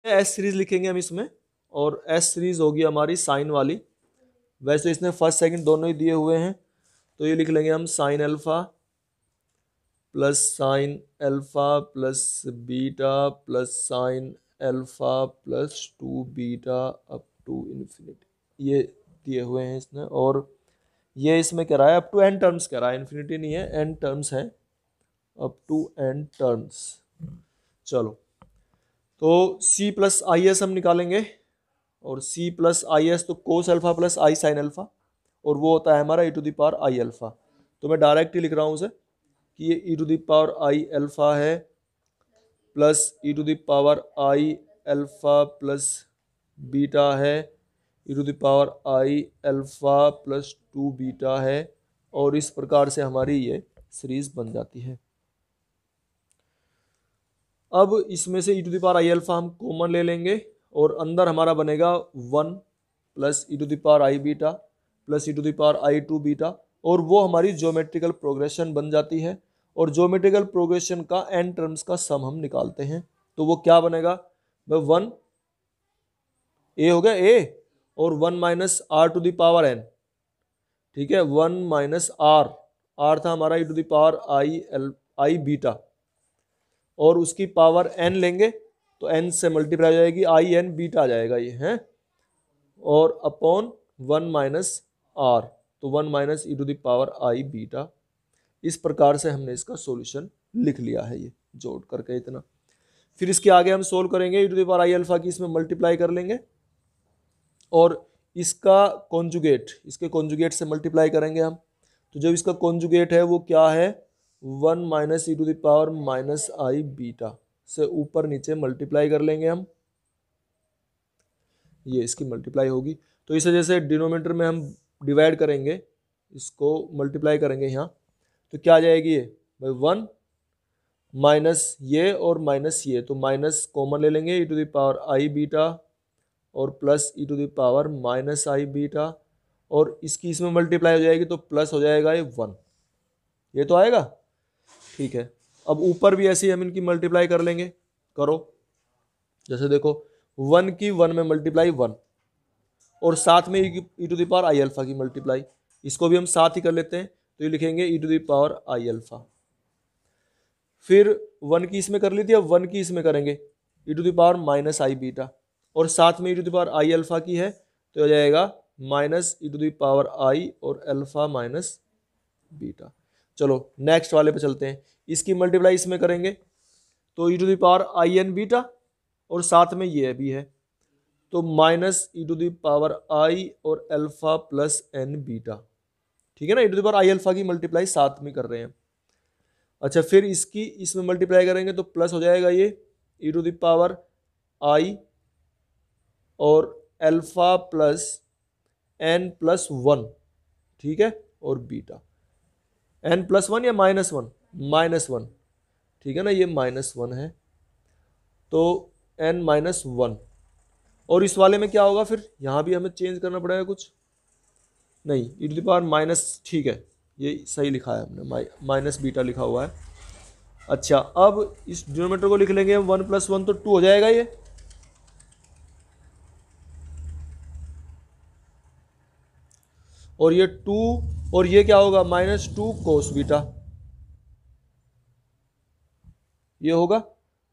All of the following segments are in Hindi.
एस सीरीज लिखेंगे हम इसमें, और एस सीरीज होगी हमारी साइन वाली। वैसे इसने फर्स्ट सेकंड दोनों ही दिए हुए हैं, तो ये लिख लेंगे हम sine alpha plus sine alpha plus beta plus sine alpha plus 2 beta up to infinity, ये दिए हुए हैं इसने। और ये इसमें कह रहा है अप टू एन टर्म्स कह रहा है, इन्फिनिटी नहीं है, एन टर्म्स है, अप टू एन टर्म्स। चलो, तो C प्लस आई एस हम निकालेंगे, और C प्लस आई एस तो cos alpha plus i sine alpha, और वो होता है हमारा e to the power i alpha. तो मैं डायरेक्ट ही लिख रहा हूँ उसे कि ये e to the power i alpha है plus e to the power i alpha plus beta है, e to the power i alpha plus 2 beta है, और इस प्रकार से हमारी ये सीरीज बन जाती है। अब इसमें से e to the power i alpha हम कॉमन ले लेंगे, और अंदर हमारा बनेगा 1 plus e to the power i beta plus e to the power i 2 beta, और वो हमारी ज्योमेट्रिकल प्रोग्रेशन बन जाती है। और ज्योमेट्रिकल प्रोग्रेशन का n टर्म्स का सम हम निकालते हैं, तो वो क्या बनेगा, 1 a हो गया a, और 1 minus r to the power n, ठीक है, 1 माइनस आर था हमारा e to the power i beta, और उसकी पावर n लेंगे तो n से मल्टीप्लाई हो जाएगी, आई एन बीटा आ जाएगा ये है, और अपॉन 1 माइनस आर, तो 1 minus e to the power i beta. इस प्रकार से हमने इसका सॉल्यूशन लिख लिया है, ये जोड़ करके इतना। फिर इसके आगे हम सोल्व करेंगे, e to the power i alpha की इसमें मल्टीप्लाई कर लेंगे, और इसका कॉन्जुगेट, इसके कॉन्जुगेट से मल्टीप्लाई करेंगे हम। तो जब इसका कॉन्जुगेट है वो क्या है, 1 minus e to the power minus i beta से ऊपर नीचे मल्टीप्लाई कर लेंगे हम, ये इसकी मल्टीप्लाई होगी। तो इसे जैसे डिनोमिनेटर में हम डिवाइड करेंगे, इसको मल्टीप्लाई करेंगे यहाँ, तो क्या आ जाएगी ये भाई 1 माइनस ये और माइनस ये, तो माइनस कॉमन ले लेंगे, e to the power i beta और plus e to the power minus i beta, और इसकी इसमें मल्टीप्लाई हो जाएगी तो प्लस हो जाएगा ये 1, ये तो आएगा, ठीक है। अब ऊपर भी ऐसे ही हम इनकी मल्टीप्लाई कर लेंगे, करो, जैसे देखो 1 की 1 में मल्टीप्लाई 1, और साथ में e to the power i alpha की मल्टीप्लाई, इसको भी हम साथ ही कर लेते हैं, तो ये लिखेंगे e to the power i alpha. फिर 1 की इसमें कर ली थी, अब 1 की इसमें करेंगे, e to the power minus i beta, और साथ में e to the power i alpha की है, तो हो जाएगा minus e to the power i और अल्फा माइनस बीटा। चलो नेक्स्ट वाले पे चलते हैं, इसकी मल्टीप्लाई इसमें करेंगे, तो e to the power i n beta, और साथ में ये भी है, तो minus e to the power i और अल्फा प्लस एन बीटा, ठीक है ना, e to the power i alpha की मल्टीप्लाई साथ में कर रहे हैं। अच्छा, फिर इसकी इसमें मल्टीप्लाई करेंगे तो प्लस हो जाएगा ये ई टू द पावर आई और अल्फा प्लस एन प्लस 1, ठीक है, और बीटा, एन प्लस 1 या माइनस 1, माइनस 1, ठीक है ना, ये माइनस 1 है, तो एन माइनस 1। और इस वाले में क्या होगा, फिर यहाँ भी हमें चेंज करना पड़ेगा कुछ, नहीं, ई टू द पावर माइनस, ठीक है, ये सही लिखा है हमने, माइनस बीटा लिखा हुआ है। अच्छा, अब इस डिनोमिनेटर को लिख लेंगे हम 1 प्लस 1, तो 2 हो जाएगा ये, और ये 2, और ये क्या होगा, माइनस 2 कोस बीटा, ये होगा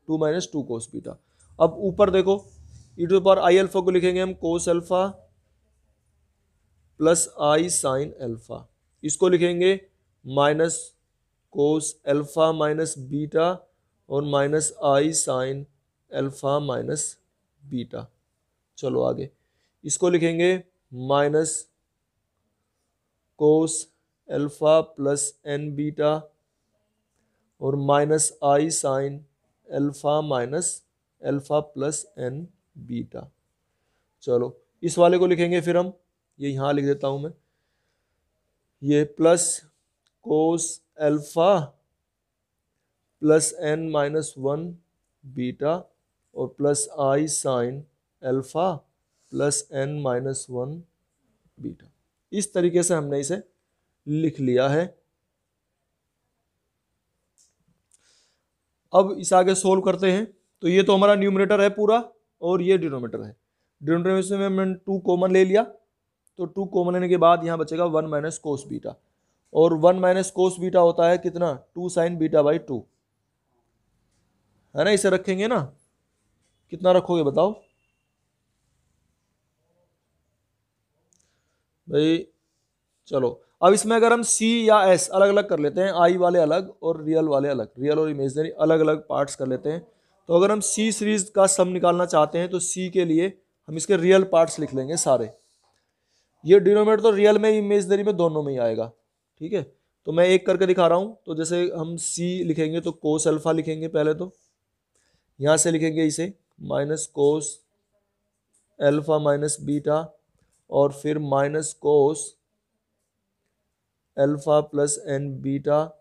2 माइनस 2 कोस बीटा। अब ऊपर देखो, e to the power i alpha को लिखेंगे हम cos alpha plus i sine alpha, इसको लिखेंगे minus cos alpha minus beta और minus i sine alpha minus beta. चलो आगे, इसको लिखेंगे minus cos alpha plus n beta और minus i sine alpha minus alpha plus n beta. चलो इस वाले को लिखेंगे फिर हम, ये यहाँ लिख देता हूँ मैं, ये plus cos alpha plus n minus 1 beta और plus i sine alpha plus n minus 1 beta. इस तरीके से हमने इसे लिख लिया है। अब इस आगे सोल्व करते हैं, तो ये तो हमारा न्यूमरेटर है पूरा, और ये डिनोमीटर है। डिनोमीटर में मैंने 2 कॉमन ले लिया, तो 2 कॉमन लेने के बाद यहाँ बचेगा 1 माइनस कोस बीटा, और 1 माइनस कोस बीटा होता है कितना, 2 साइन बीटा बाई 2, है ना। इसे रखेंगे ना, कितना रखोगे बताओ भाई। चलो अब इसमें अगर हम सी या एस अलग अलग कर लेते हैं, आई वाले अलग और रियल वाले अलग, रियल और इमेजिनरी अलग अलग पार्ट्स कर लेते हैं। तो अगर हम सी सीरीज का सम निकालना चाहते हैं तो सी के लिए हम इसके रियल पार्ट्स लिख लेंगे सारे। ये डिनोमिनेटर तो रियल में इमेजिनरी में दोनों में ही आएगा, ठीक है। तो मैं एक करके दिखा रहा हूं। तो जैसे हम सी लिखेंगे तो कोस अल्फा लिखेंगे पहले, तो यहां से लिखेंगे इसे minus cos alpha minus beta, और फिर minus cos alpha plus n beta,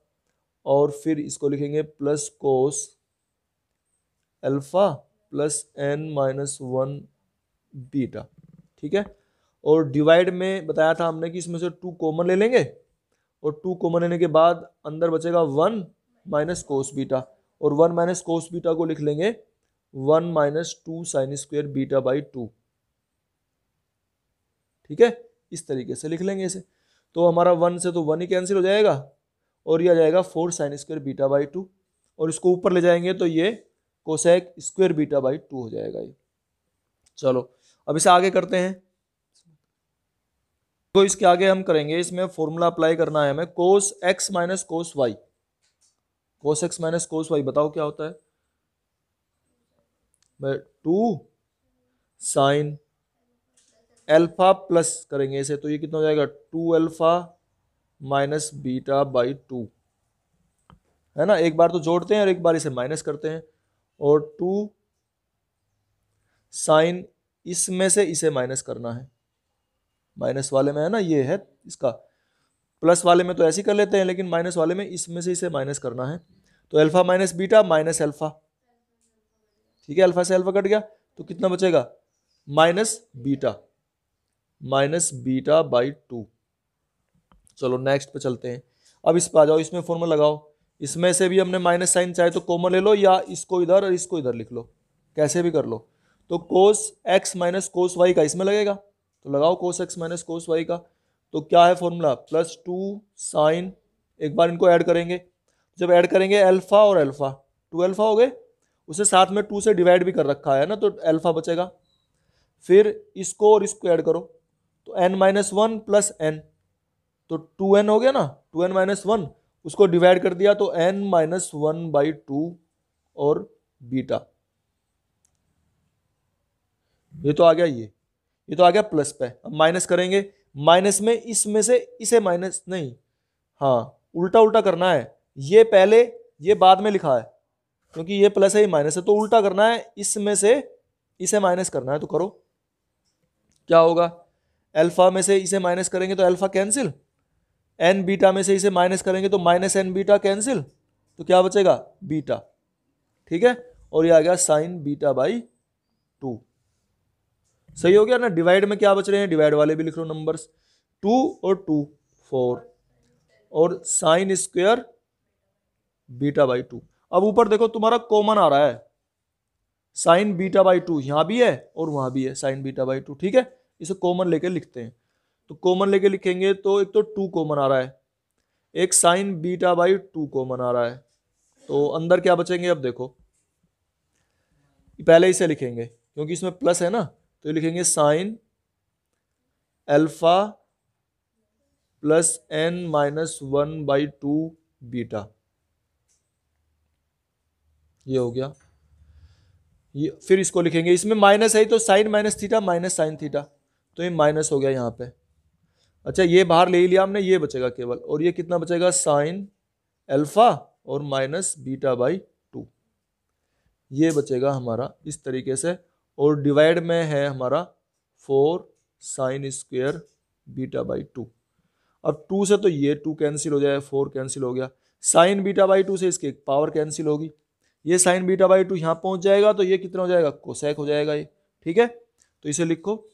और फिर इसको लिखेंगे plus cos alpha plus n minus 1 beta, ठीक है। और डिवाइड में बताया था हमने कि इसमें से 2 कॉमन ले लेंगे, और 2 कॉमन लेने के बाद अंदर बचेगा 1 माइनस कोस बीटा, और 1 माइनस कोस बीटा को लिख लेंगे 1 minus 2 sine square beta by 2, ठीक है। इस तरीके से लिख लेंगे इसे। तो हमारा 1 से तो 1 ही कैंसिल हो जाएगा, और ये आ जाएगा 4 साइन स्क्वायर बीटा बाई 2, और इसको ऊपर ले जाएंगे तो ये कोसेक स्क्वायर बीटा बाई 2 हो जाएगा ये। चलो अब इसे आगे करते हैं। तो इसके आगे हम करेंगे, इसमें फॉर्मूला अप्लाई करना है हमें, cos x minus cos y. Cos x minus cos y बताओ क्या होता है भाई, 2 साइन अल्फा प्लस करेंगे इसे, तो ये कितना हो जाएगा 2 अल्फा माइनस बीटा बाई 2, है ना। एक बार तो जोड़ते हैं और एक बार इसे माइनस करते हैं, और 2 साइन इसमें से इसे माइनस करना है, माइनस वाले में है ना, ये है इसका, प्लस वाले में तो ऐसे ही कर लेते हैं, लेकिन माइनस वाले में इसमें से इसे माइनस करना है। तो alpha minus beta minus alpha, ठीक है, अल्फा से अल्फा कट गया तो कितना बचेगा माइनस बीटा बाई 2। चलो नेक्स्ट पे चलते हैं। अब इस पे आ जाओ, इसमें फॉर्मूला लगाओ। इसमें से भी हमने माइनस साइन चाहे तो कॉमन ले लो, या इसको इधर और इसको इधर लिख लो, कैसे भी कर लो। तो cos x minus cos y का इसमें लगेगा, तो लगाओ cos x minus cos y का। तो क्या है फॉर्मूला, प्लस 2 साइन, एक बार इनको ऐड करेंगे, जब ऐड करेंगे अल्फा और अल्फा, 2 अल्फा हो गए, उसे साथ में 2 से डिवाइड भी कर रखा है ना, तो अल्फा बचेगा। फिर इसको और इसको ऐड करो, तो n माइनस 1 प्लस एन, तो 2n हो गया ना, 2n माइनस 1, उसको डिवाइड कर दिया तो n माइनस 1 बाई 2 और बीटा, ये तो आ गया, ये तो आ गया प्लस पे। अब माइनस करेंगे, माइनस में इसमें से इसे माइनस नहीं, हाँ उल्टा उल्टा करना है, ये पहले ये बाद में लिखा है, क्योंकि ये प्लस है ये माइनस है, तो उल्टा करना है, इसमें से इसे माइनस करना है। तो करो, क्या होगा, अल्फा में से इसे माइनस करेंगे तो अल्फा कैंसिल, एन बीटा में से इसे माइनस करेंगे तो माइनस एन बीटा कैंसिल, तो क्या बचेगा बीटा, ठीक है। और ये आ गया साइन बीटा बाई 2, सही हो गया ना। डिवाइड में क्या बच रहे हैं, डिवाइड वाले भी लिख लो नंबर्स, 2 और 2 4, और साइन स्क्वायर बीटा बाई 2। अब ऊपर देखो तुम्हारा कॉमन आ रहा है, साइन बीटा बाई 2 यहां भी है और वहां भी है साइन बीटा बाई 2, ठीक है। इसे कॉमन लेके लिखते हैं, तो कॉमन लेके लिखेंगे तो एक तो 2 कॉमन आ रहा है, एक साइन बीटा बाई 2 कॉमन आ रहा है, तो अंदर क्या बचेंगे, अब देखो पहले इसे लिखेंगे क्योंकि इसमें प्लस है ना, तो लिखेंगे sine alpha plus n minus 1 by 2 beta, ये हो गया। ये फिर इसको लिखेंगे, इसमें माइनस है तो sine minus theta minus sine theta, तो ये माइनस हो गया यहाँ पे। अच्छा ये बाहर ले लिया हमने, ये बचेगा केवल, और ये कितना बचेगा साइन अल्फा और माइनस बीटा बाई 2, ये बचेगा हमारा इस तरीके से। और डिवाइड में है हमारा 4 साइन स्क्वायर बीटा बाई 2। अब 2 से तो ये 2 कैंसिल हो जाए, 4 कैंसिल हो गया, साइन बीटा बाई 2 से इसकी एक पावर कैंसिल होगी, ये साइन बीटा बाई 2 यहाँ पहुंच जाएगा, तो ये कितना हो जाएगा कोसेक हो जाएगा ये, ठीक है। तो इसे लिखो,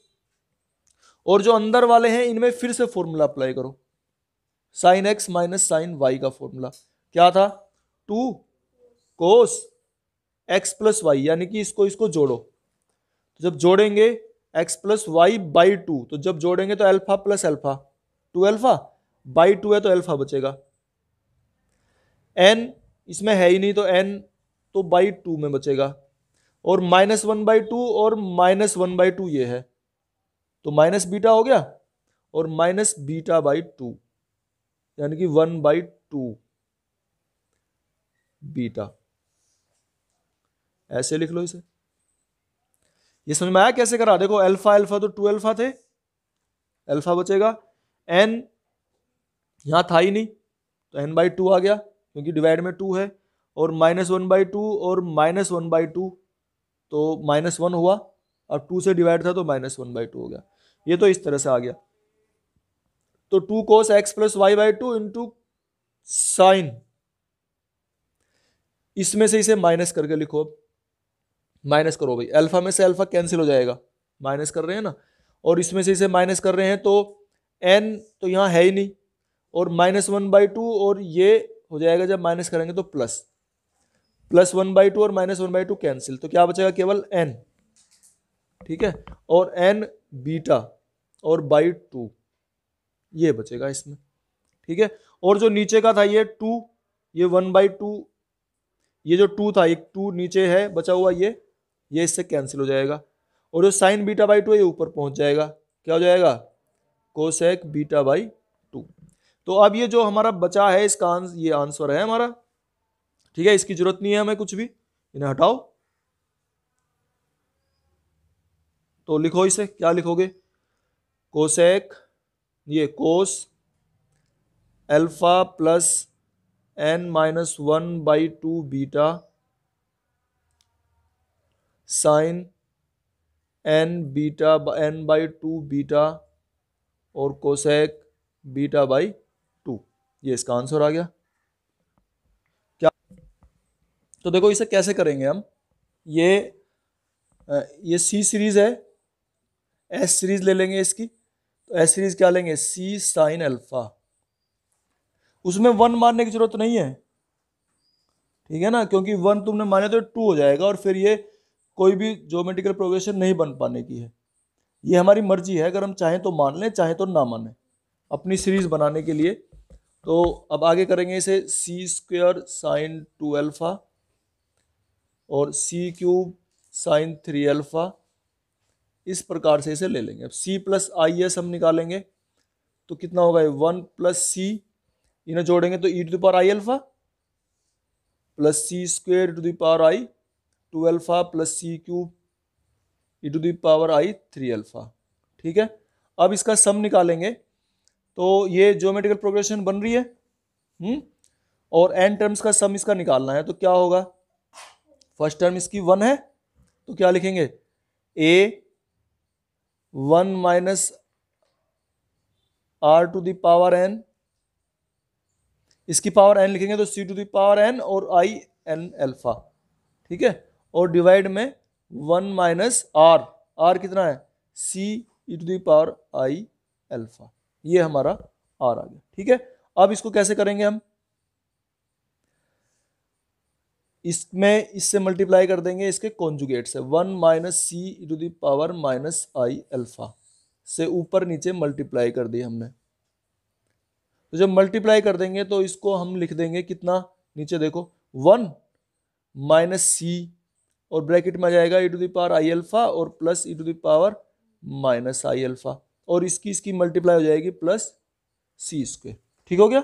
और जो अंदर वाले हैं इनमें फिर से फॉर्मूला अप्लाई करो, sine x minus sine y का फॉर्मूला क्या था, 2 कोस एक्स प्लस वाई, यानी कि इसको जोड़ो, तो जब जोड़ेंगे x plus y by two, तो जब जोड़ेंगे तो alpha plus alpha, 2 alpha by 2 है तो अल्फा बचेगा। एन इसमें है ही नहीं तो एन तो बाई 2 में बचेगा, और -1/2 और -1/2 ये है, तो माइनस बीटा हो गया और माइनस बीटा बाई 2, यानी कि 1/2 बीटा। ऐसे लिख लो इसे। ये समझ में आया कैसे करा? देखो अल्फा अल्फा तो 2 अल्फा थे, अल्फा बचेगा, एन यहां था ही नहीं तो n/2 आ गया क्योंकि डिवाइड में 2 है, और -1/2 और -1/2 तो -1 हुआ, अब 2 से डिवाइड था तो -1/2 हो गया। ये तो इस तरह से आ गया। तो 2 cos x plus y by 2 into sine, इसमें से इसे माइनस करके लिखो। अब माइनस करो भाई, अल्फा में से अल्फा कैंसिल हो जाएगा, माइनस कर रहे हैं ना, और इसमें से इसे माइनस कर रहे हैं तो n तो यहाँ है ही नहीं, और -1/2 और ये हो जाएगा जब माइनस करेंगे तो प्लस 1/2 और -1/2 कैंसिल, तो क्या बचेगा? केवल n, ठीक है, और n बीटा और बाई 2 ये बचेगा इसमें, ठीक है। और जो नीचे का था ये 2, ये 1/2, ये जो 2 था एक 2 नीचे है बचा हुआ, ये इससे कैंसिल हो जाएगा, और जो साइन बीटा बाई 2 ये ऊपर पहुंच जाएगा, क्या हो जाएगा? Cosec beta by 2। तो अब ये जो हमारा बचा है इसका ये आंसर है हमारा, ठीक है। इसकी जरूरत नहीं है हमें कुछ भी, इन्हें हटाओ। तो लिखो इसे, क्या लिखोगे? कोसेक, ये कोस alpha plus n-1/2 beta sine n/2 beta और कोसेक बीटा बाई 2, ये इसका आंसर आ गया। क्या? तो देखो इसे कैसे करेंगे हम, ये सी सीरीज है, एस सीरीज ले लेंगे इसकी, तो एस सीरीज क्या लेंगे? सी साइन अल्फा, उसमें 1 मानने की जरूरत नहीं है, ठीक है ना, क्योंकि 1 तुमने माने तो 2 हो जाएगा, और फिर ये कोई भी ज्योमेट्रिकल प्रोग्रेशन नहीं बन पाने की है। ये हमारी मर्जी है, अगर हम चाहें तो मान लें, चाहें तो ना माने, अपनी सीरीज बनाने के लिए। तो अब आगे करेंगे इसे, सी स्क्वेयर साइन 2 अल्फा और सी क्यूब साइन 3 अल्फा, इस प्रकार से इसे ले लेंगे। अब सी प्लस आई एस हम निकालेंगे तो कितना होगा? 1 प्लस सी, इन्हें जोड़ेंगे तो e to the power i alpha plus c square to the power i 2 alpha plus c cube e to the power i 3 alpha, ठीक है। अब इसका सम निकालेंगे तो ये ज्योमेट्रिकल प्रोग्रेशन बन रही है, और एन टर्म्स का सम इसका निकालना है, तो क्या होगा? फर्स्ट टर्म इसकी 1 है तो क्या लिखेंगे? A 1 minus r to the power n, इसकी पावर एन लिखेंगे तो c to the power N और आई एन अल्फा, ठीक है, और डिवाइड में 1 माइनस आर, आर कितना है? C e to the power i alpha, ये हमारा आर आ गया, ठीक है। अब इसको कैसे करेंगे हम? इसमें इससे मल्टीप्लाई कर देंगे इसके कॉन्जुगेट से, 1 minus c e to the power minus i alpha से ऊपर नीचे मल्टीप्लाई कर दी हमने। तो जब मल्टीप्लाई कर देंगे तो इसको हम लिख देंगे कितना? नीचे देखो 1 माइनस सी और ब्रैकेट में आ जाएगा e to the power i alpha और plus e to the power minus i alpha, और इसकी मल्टीप्लाई हो जाएगी प्लस सी स्क्वायर, ठीक हो गया।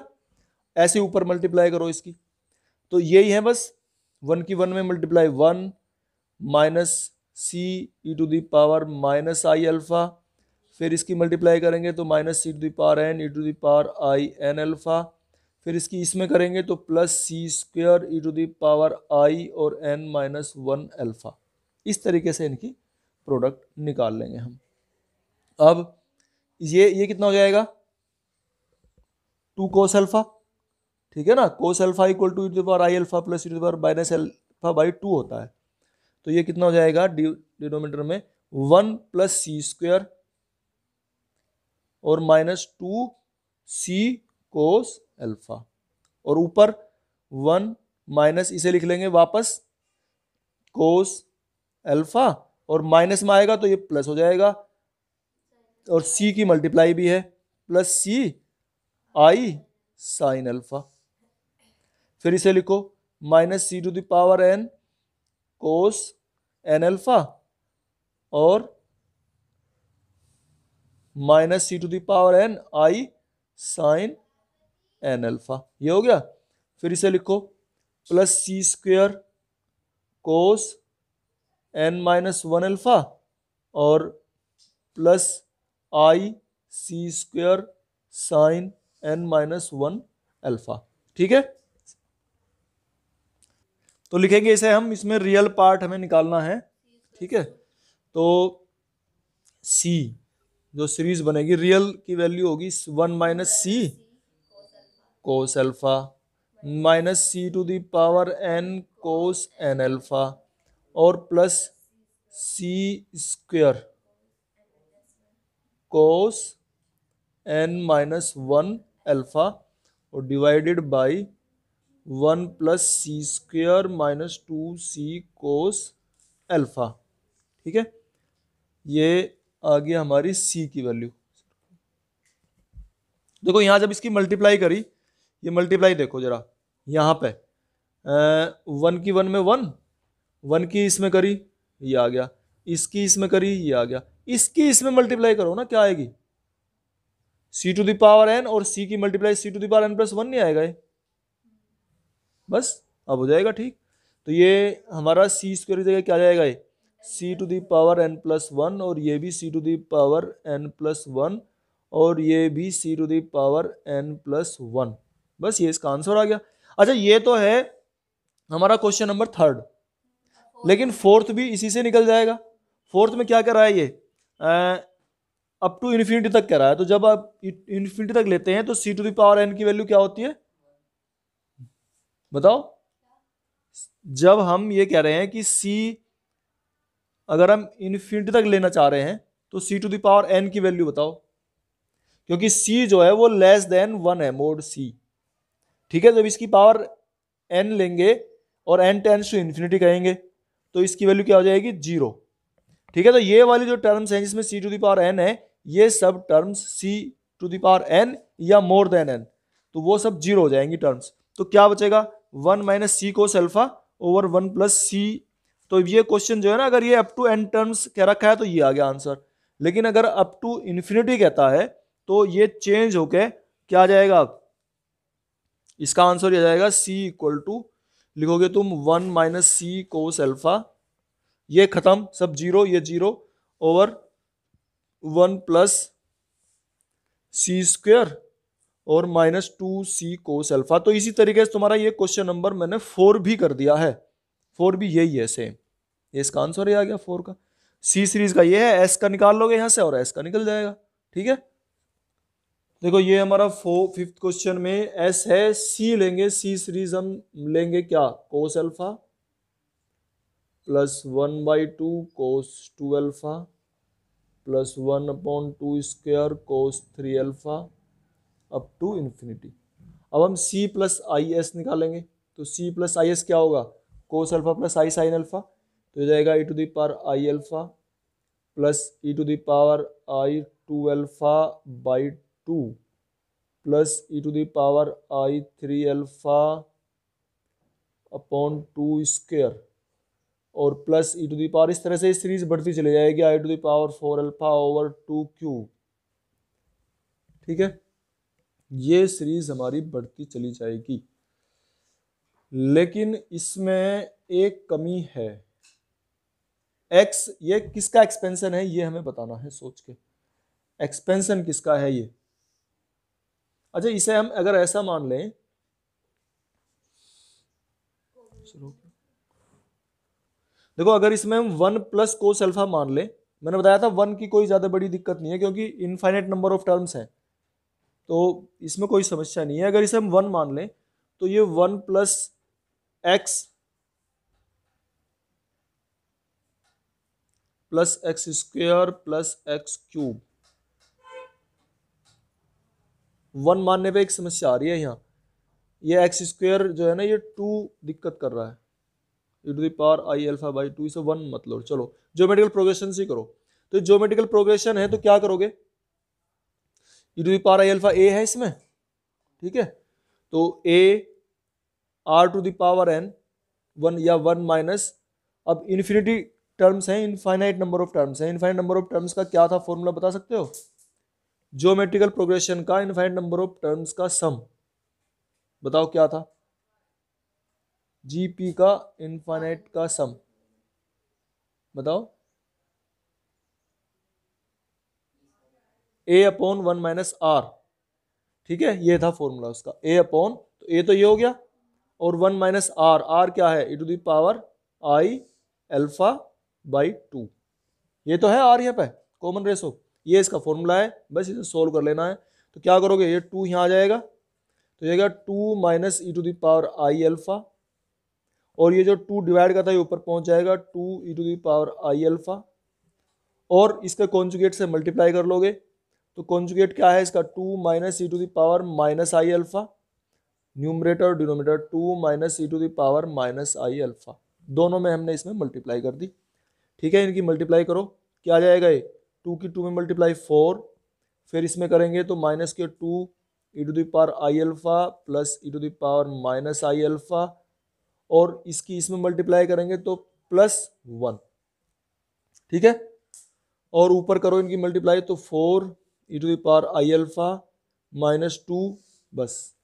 ऐसे ऊपर मल्टीप्लाई करो इसकी, तो यही है बस, 1 की 1 में multiply 1 minus c e to the power minus i alpha, फिर इसकी मल्टीप्लाई करेंगे तो minus c to the power n e to the power i n alpha, फिर इसकी इसमें करेंगे तो plus c square e to the power i और एन माइनस 1 अल्फा। इस तरीके से इनकी प्रोडक्ट निकाल लेंगे हम। अब ये कितना हो जाएगा? 2 कोस अल्फा, ठीक है ना, cos alpha equal to e to the power i alpha plus e to the power minus alpha by 2 होता है, तो ये कितना हो जाएगा? डिनोमिनेटर में 1 प्लस सी स्क्वेयर और माइनस 2 सी कोस अल्फा, और ऊपर 1 माइनस इसे लिख लेंगे वापस कोस अल्फा और माइनस में आएगा तो ये प्लस हो जाएगा, और सी की मल्टीप्लाई भी है, plus c i sine alpha. फिर इसे लिखो minus c to the power n cos n alpha और minus c to the power n i sine n alpha. ये हो गया। फिर इसे लिखो plus c square cos n minus one alpha और plus i c square sine n minus one alpha. ठीक है, तो लिखेंगे इसे हम, इसमें रियल पार्ट हमें निकालना है। ठीक है, तो सी जो सीरीज बनेगी रियल की वैल्यू होगी 1 minus c cos alpha minus c to the power n cos n alpha और plus c square cos n minus one alpha और divided by 1 plus c square minus two c cos alpha. ठीक है, ये आ गया हमारी सी की वैल्यू। देखो यहां जब इसकी मल्टीप्लाई करी, ये मल्टीप्लाई देखो जरा, यहाँ पे 1 की 1 में 1, 1 की इसमें करी ये आ गया, इसकी इसमें करी ये आ गया, इसकी इसमें मल्टीप्लाई करो ना, क्या आएगी C to the power N और सी की multiply C to the power N plus one नहीं आएगा ये, बस अब हो जाएगा ठीक। तो ये हमारा सी स्क्वायर की जगह क्या जाएगा, ये c to the power N plus one और ये भी c to the power N plus one और ये भी c to the power N plus one. बस ये इसका आंसर आ गया। अच्छा ये तो है हमारा क्वेश्चन नंबर 3, लेकिन 4th भी इसी से निकल जाएगा। 4th में क्या कर रहा है ये, अप टू इन्फिनिटी तक कह रहा है। तो जब आप इन्फिनिटी तक लेते हैं तो c to the power N की वैल्यू क्या होती है बताओ। जब हम ये कह रहे हैं कि सी अगर हम इन्फिनिटी तक लेना चाह रहे हैं तो c to the power N की वैल्यू बताओ, क्योंकि सी जो है वो लेस देन 1 है, मोड सी। ठीक है, जब इसकी पावर एन लेंगे और एन टेंड्स टू इन्फिनिटी कहेंगे तो इसकी वैल्यू क्या हो जाएगी 0। ठीक है, तो ये वाली जो टर्म्स हैं जिसमें c to the power n है, ये सब terms c to the power n या मोर देन एन, तो वो सब 0 हो जाएंगी टर्म्स। तो क्या बचेगा 1 minus c cos alpha over 1 plus सी। तो ये क्वेश्चन जो है ना, अगर ये अप टू एन टर्म्स कह रखा है तो ये आ गया आंसर, लेकिन अगर अप टू इन्फिनिटी कहता है तो ये चेंज होके क्या आ जाएगा, इसका आंसर ये आ जाएगा सी इक्वल टू, लिखोगे तुम 1 माइनस सी कोस अल्फा, ये खत्म सब 0, ये 0 ओवर 1 प्लस सी स्क्वेयर और minus two c cos alpha. तो इसी तरीके से तुम्हारा ये क्वेश्चन नंबर मैंने 4 भी कर दिया है, 4 भी यही है सेम, ये इसका आंसर ही आ गया 4 का। सी सीरीज का ये है, एस का निकाल लोगे यहां से और एस का निकल जाएगा। ठीक है, देखो ये हमारा 5th क्वेश्चन में एस है, सी लेंगे, सी सीरीज हम लेंगे क्या, cos alpha plus 1/2 cos 2 alpha plus 1/2 square cos 3 alpha up to infinity. अब हम सी प्लस आई एस निकालेंगे, तो सी प्लस आई एस क्या होगा, cos alpha plus i sine alpha, तो हो जाएगा e to the power i alpha plus e to the power i 2 alpha by 2 plus e to the power i 3 alpha upon 2 square और plus e to the power, इस तरह से इस सीरीज बढ़ती चली जाएगी, i to the power 4 alpha over 2 cube. ठीक है, ये सीरीज हमारी बढ़ती चली जाएगी, लेकिन इसमें एक कमी है, x ये किसका एक्सपेंशन है ये हमें बताना है सोच के, एक्सपेंशन किसका है ये। अच्छा इसे हम अगर ऐसा मान लें, देखो अगर इसमें हम 1 प्लस कोस अल्फा मान लें, मैंने बताया था 1 की कोई ज्यादा बड़ी दिक्कत नहीं है क्योंकि इनफाइनाइट नंबर ऑफ टर्म्स है, तो इसमें कोई समस्या नहीं है। अगर इसे हम 1 मान लें तो ये 1 plus x plus x square plus x cube, 1 मानने पे एक समस्या आ रही है यहाँ, ये एक्स स्क्वेयर जो है ना ये 2 दिक्कत कर रहा है, e⁻i⁴/2 इसे 1 मत लो, चलो ज्योमेट्रिकल प्रोग्रेशन से करो। तो ज्योमेट्रिकल प्रोग्रेशन है तो क्या करोगे, e⁻i⁴ a है इसमें, ठीक है, तो a r⁴n 1 या 1 माइनस, अब इन्फिनिटी टर्म्स हैं, इनफाइनाइट नंबर ऑफ टर्म्स हैं, इनफाइनाइट नंबर ऑफ टर्म्स का क्या था फॉर्मूला बता सकते हो, ज्योमेट्रिकल प्रोग्रेशन का इनफाइनाइट नंबर ऑफ टर्म्स का सम, बताओ क्या था, जीपी का इनफाइनाइट का सम, बताओ, a/1 माइनस आर, ठीक है, ये था फॉर्मूला उसका, a/, तो a तो ये हो गया, और 1 माइनस आर, आर क्या है, e⁻i⁴/2, ये तो है आर यहाँ पे कॉमन रेशो, ये इसका फॉर्मूला है, बस इसे सोल्व कर लेना है। तो क्या करोगे, ये 2 यहाँ आ जाएगा, तो ये 2 माइनस e⁻i⁴, और ये जो 2 डिवाइड करता है ऊपर पहुंच जाएगा 2 e⁻i⁴, और इसके कॉन्जुगेट से मल्टीप्लाई कर लोगे, तो कॉन्जुगेट क्या है इसका, 2 माइनस e⁻−i⁴, न्यूमरेटर और डिनोमिनेटर 2 माइनस e⁻−i⁴, दोनों में हमने इसमें मल्टीप्लाई कर दी, ठीक है, इनकी मल्टीप्लाई करो, क्या आ जाएगा ये, 2 की 2 में मल्टीप्लाई 4, फिर इसमें करेंगे तो माइनस के 2 e⁻i⁴ प्लस e⁻−i⁴, और इसकी इसमें मल्टीप्लाई करेंगे तो +1, ठीक है, और ऊपर करो इनकी मल्टीप्लाई तो 4 e⁻i⁴ -2, बस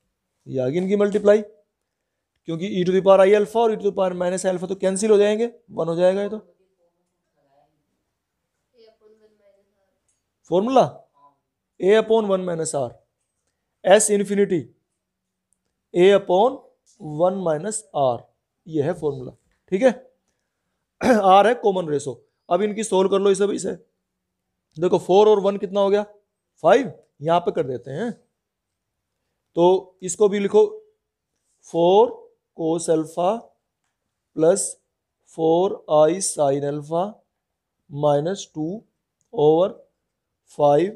ये आ गई इनकी मल्टीप्लाई, क्योंकि e⁻i⁴ और e⁻−i⁴ तो कैंसिल हो जाएंगे, 1 हो जाएगा ये तो formula, a/1 minus r, S infinity a/1 minus r, ये है फॉर्मूला, ठीक है, आर है कॉमन रेशो। अब इनकी सोल्व कर लो इसे, इसे देखो 4 और 1 कितना हो गया 5, यहां पे कर देते हैं, तो इसको भी लिखो 4 cos alpha plus 4i sin alpha -2 over 5,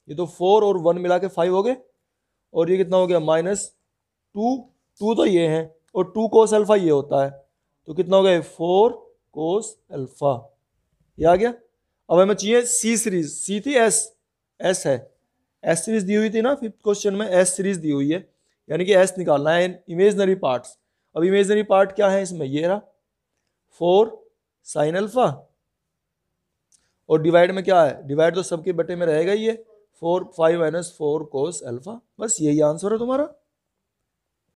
ये तो 4 और 1 मिला के 5 हो गए, और ये कितना हो गया -2 तो ये है, और 2 cos अल्फा ये होता है, तो कितना हो गया 4 cos अल्फा, ये आ गया। अब हमें चाहिए सी सीरीज, सी थी एस है, एस सीरीज दी हुई थी ना फिफ्थ क्वेश्चन में, एस सीरीज दी हुई है, यानी कि एस निकालना है इमेजनरी पार्ट्स। अब इमेजनरी पार्ट क्या है इसमें, ये रहा 4 साइन अल्फा, और डिवाइड में क्या है, डिवाइड तो सबके बटे में रहेगा ही है, 4 5 - 4 cos अल्फा, बस यही आंसर है तुम्हारा।